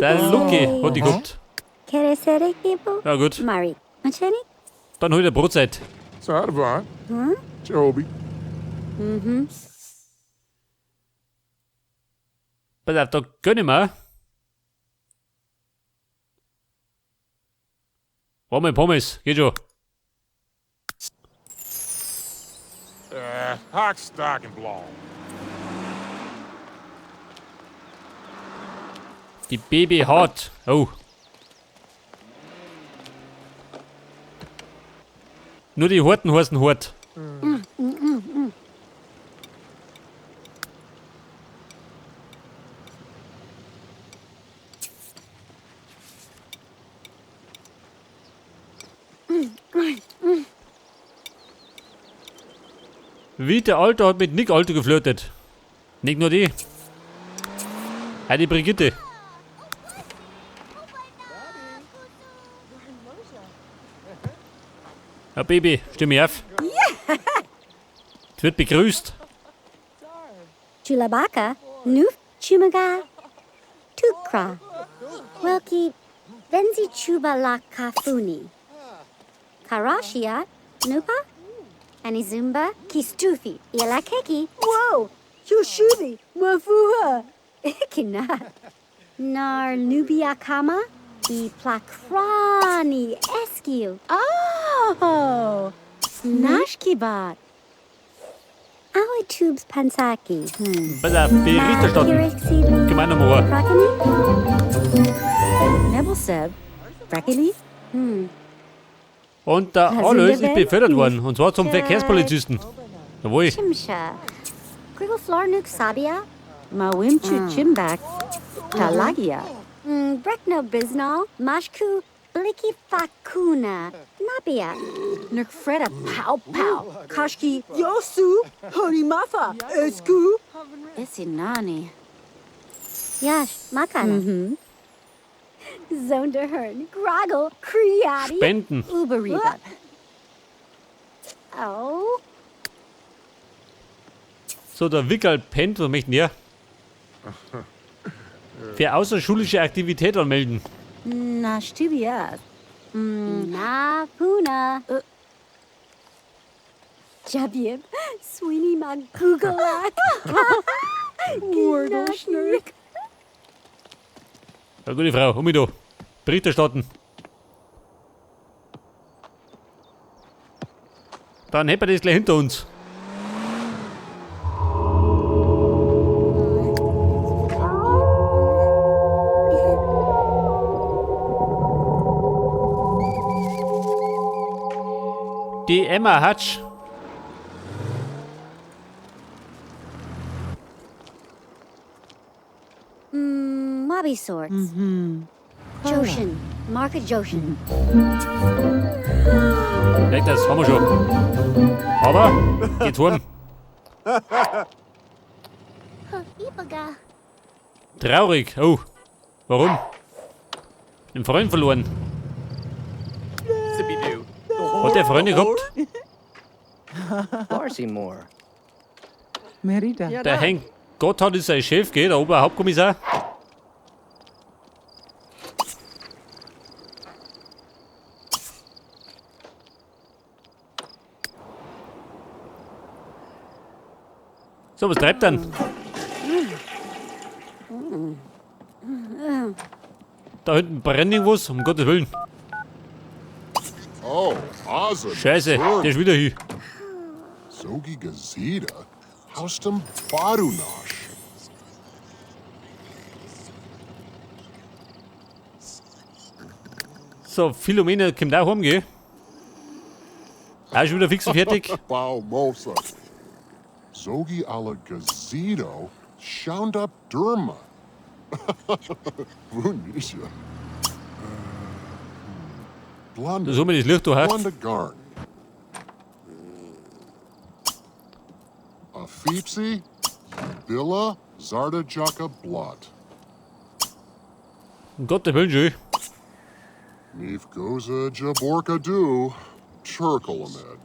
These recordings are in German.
Der Lucky hat die gehabt. Ja gut, Mari. Macheni? dann hol der Brotzeit. Sarvan. Joby. Pass auf, da gönn wir. Warme Pommes, geht schon. Hot stock and blow. Die Baby hart. Oh. Nur die Harten heißen hart. Wie der Alte hat mit Nick Alte geflirtet. Nicht nur die. Auch die Brigitte. Ja, Baby, stimme auf. Es wird begrüßt. Chulabaka. Nuf. Chumaga. Tukra. Wilkie. Benzi Chuba la Kafuni. Karashia. Nupa. Anizumba. Kistufi. Ilakeki. Whoa. Yoshubi. Mafuha. Ikina. Nar Nubiakama. I Plakrani Eskiu. Oh. Nashkibat. Aoi Tubes Pansaki. Pass auf, Berichterstatten. Gemein am Ohr. Nebelseb. Brackeli? Und der Alois ist befördert worden. Und zwar zum Verkehrspolizisten. Jawohl. Chimsha. Griggle Flornuk Sabia. Mawimchu Chimbak. Talagia. Brekno Biznal. Mashku. Bliki Fakuna. Nabia. Nukfreda Pow Pow. Kashki. Yosu. Horimafa. Esku. Esinani. Yash. Makana. Zonderhern. Groggle. Kriati. Spenden. Uberiba. Oh. So, der Wickel pennt, was möchten wir? Für außerschulische Aktivität anmelden. Na, Stibia. Na, Puna. Jabib. Sweeney Magugala. Wordlschnurk. Ja, gute Frau, um mich da. Bericht erstatten. Dann hätten wir das gleich hinter uns. Die Emma Hutch. Mobby sorts. Joshin. Market Joshin. Weg, das haben wir schon. Aber, geht heim. Ibaga. Traurig. Oh, warum? Den Freund verloren. Hat der Freunde gehabt? Barsimore. Merida. Der Henk Gotthard ist sein Chef, gell? Der Oberhauptkommissar. So, was treibt dann? Da hinten brennt irgendwas, um Gottes Willen. Oh, awesome. Scheiße, der ist wieder hier. Zogi Gazeta. Haustum Barunash. So, Philomena kommt auch heim, gell? Auch schon wieder fix und fertig. Bao Mosa. Zogi ala Gazeto. Shound up Durma. Vunisha. Blonde. So haben wir das Licht da her. Blonde Garn. Afipsi. Billa. Zarda Jaka Blood. Um Gottes Willen, schön. Nif Goza Jaborka Du. Turkelamed.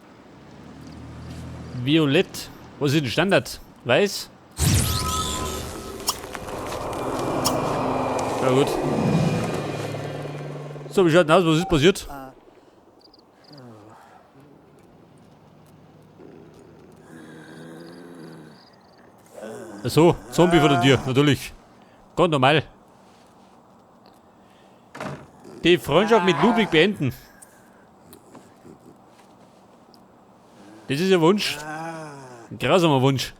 Violett. Was ist denn Standard? Weiß? Ja gut. So, wie schaut denn aus? Was ist passiert? So, Zombie vor der Tür, natürlich. Ganz normal. Die Freundschaft mit Ludwig beenden. Das ist Ihr Wunsch. Ein grausamer Wunsch.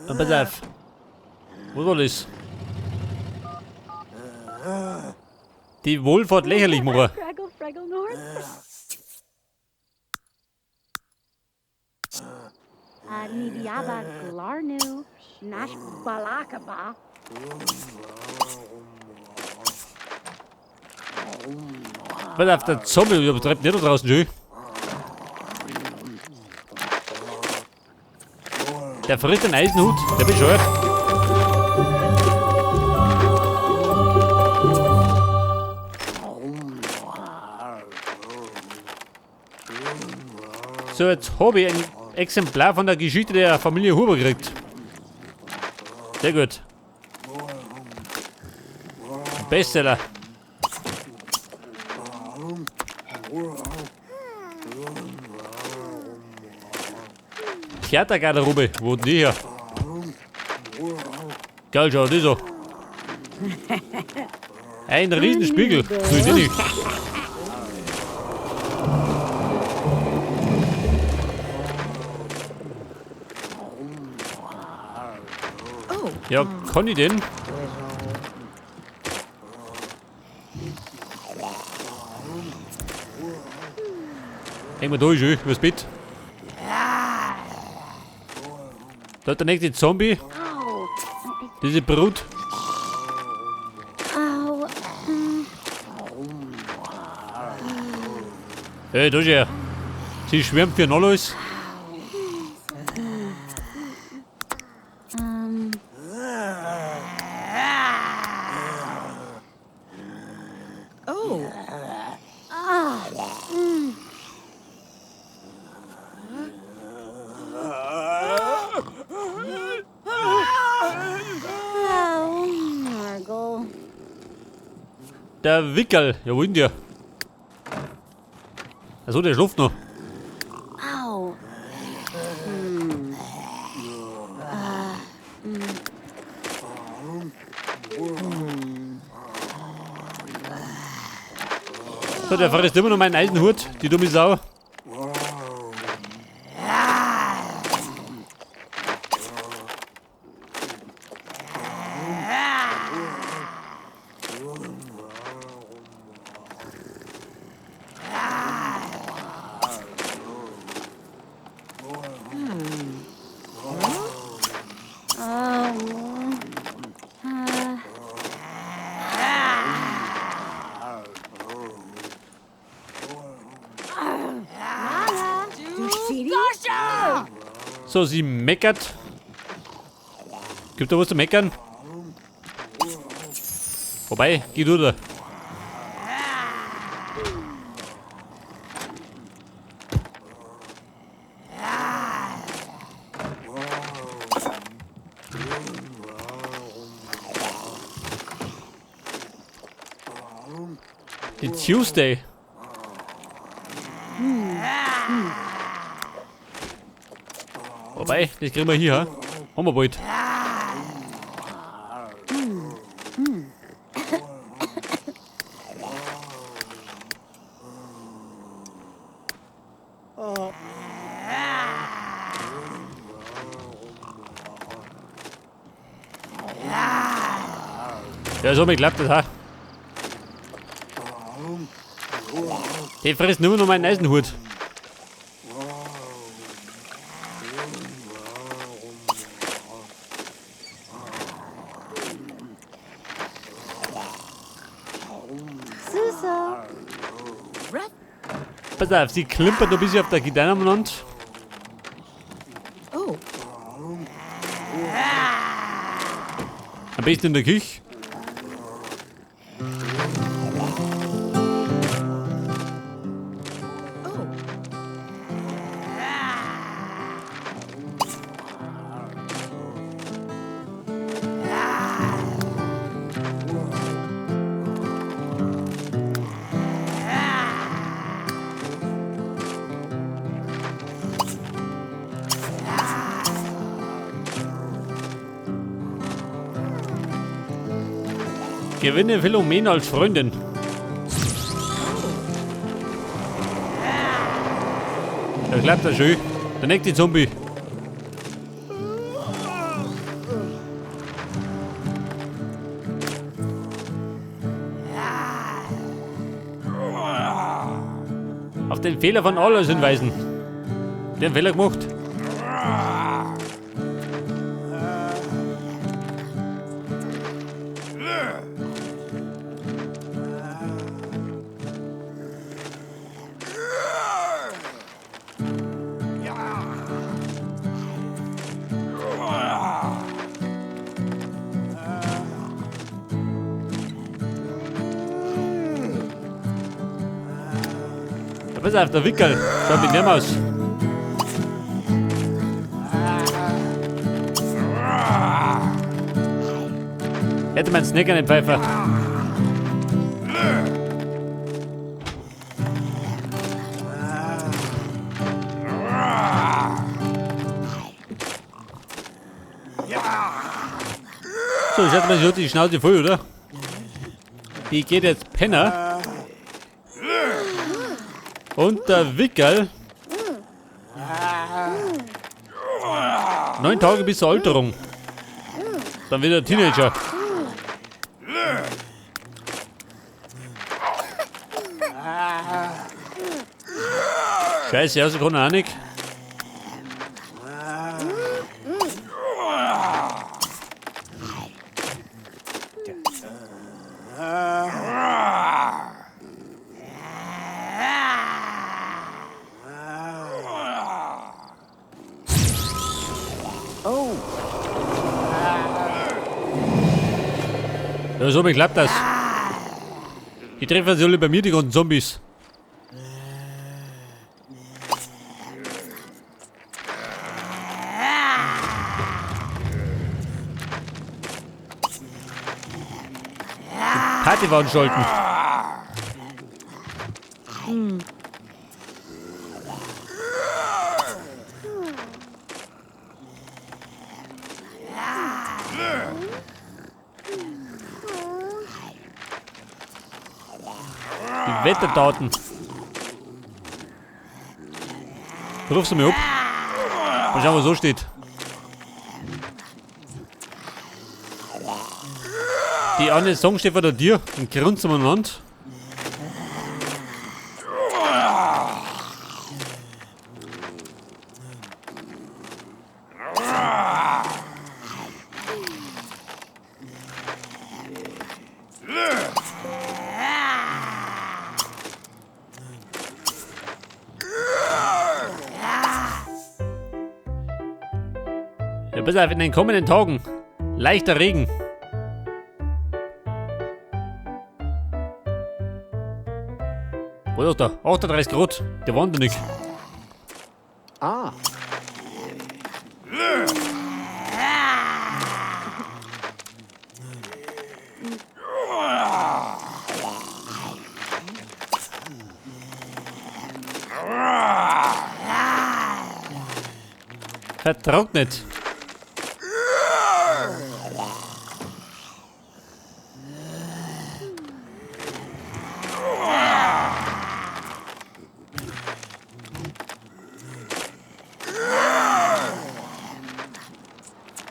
Und pass auf. Was war das? Die Wohlfahrt lächerlich machen. Fraggle, Fraggle North. Nibiaba Glarnu, Nash Balakaba. Pass auf, der Zombie übertreibt nicht da draußen schön. Der frisst den Eisenhut, der bescheuert. So, jetzt habe ich ein Exemplar von der Geschichte der Familie Huber gekriegt. Sehr gut. Bestseller. Theatergarderobe, wo denn die her? Geil, schau, die so. Ein Riesenspiegel. So ist die nicht. Ja, kann ich den? Häng mal da schön, übers Bett. Da ist der nächste Zombie. Ow. Diese Brut. Ow. Hey, da ist er. Sie schwärmt für alles. Oh. Oh, Margle. Der Wickel. Ja, wo ist denn der? Achso, der schläft noch. Ow. So, der frisst immer noch meinen Eisenhut, die dumme Sau. So, sie meckert. Gibt da was zu meckern? Vorbei, geh du da. Die Tuesday. Wobei, das kriegen wir hier, ha? Haben wir bald. Ja, so mir klappt das, ha? Die fressen immer noch meinen Eisenhut. Suso. Pass auf, sie klimpert noch ein bisschen auf der Gitarre umeinander. Oh. Am besten in der Küche. Gewinne Philomena als Freundin. Ja, klappt das schön. Der nächste Zombie. Auf den Fehler von Alois hinweisen. Der hat einen Fehler gemacht. Pass auf, der Wickel. Schaut mit dem aus. Hätte man Snack an den Pfeifer. So, ich hatte mal schon die Schnauze voll, oder? Die geht jetzt Penner. Und der Wickel. 9 Tage bis zur Alterung. Dann wieder Teenager. Scheiße, also kann er auch nicht. Ja, so klappt das. Die treffen sich alle bei mir, die ganzen Zombies. Party veranstalten. Die Wetterdaten. Rufst du mir ab? Mal schauen, was so steht. Die eine Song steht vor der Tür und grunzt umeinander. Ja, pass auf, in den kommenden Tagen. Leichter Regen. Wo ist da? 38 Grad. Der wandert nicht. Ah. Vertrocknet.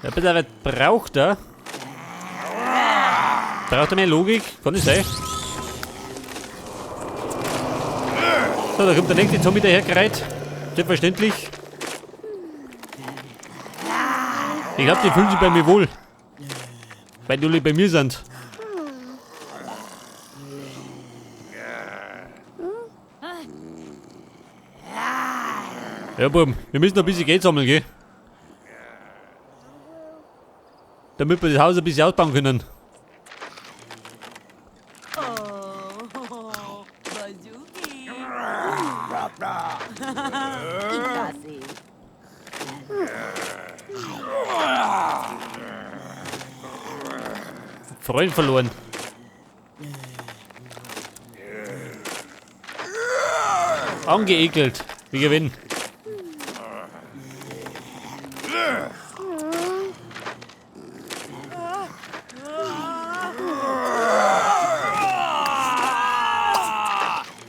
Ja, bitte, was braucht er? Braucht er mehr Logik? Kann das sein? So, da kommt der nächste Zombie dahergereiht. Selbstverständlich. Ich glaube, die fühlen sich bei mir wohl. Weil die alle bei mir sind. Ja, Buben, wir müssen noch ein bisschen Geld sammeln, gell? damit wir das Haus ein bisschen ausbauen können. Oh, Bazuki. Igasi. Freund verloren. Angeekelt. Wir gewinnen.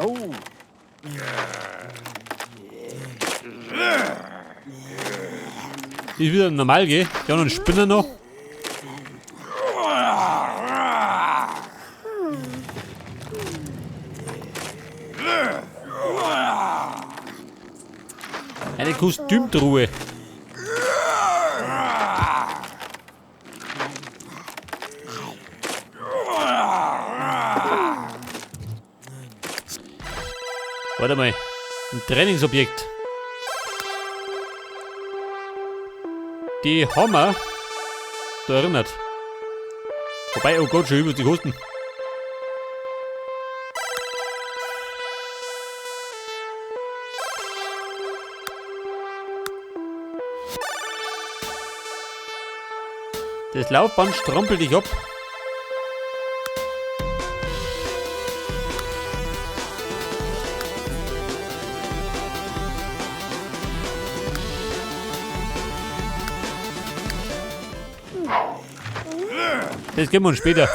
Oh. Ist wieder normal, gell? Ja, noch ein Spinner noch. Eine Kostümtruhe. Warte mal. Ein Trainingsobjekt. Die Hammer. Da erinnert. Wobei, oh Gott, schon über die Kosten. Das Laufband strampelt dich ab. Das geben wir uns später.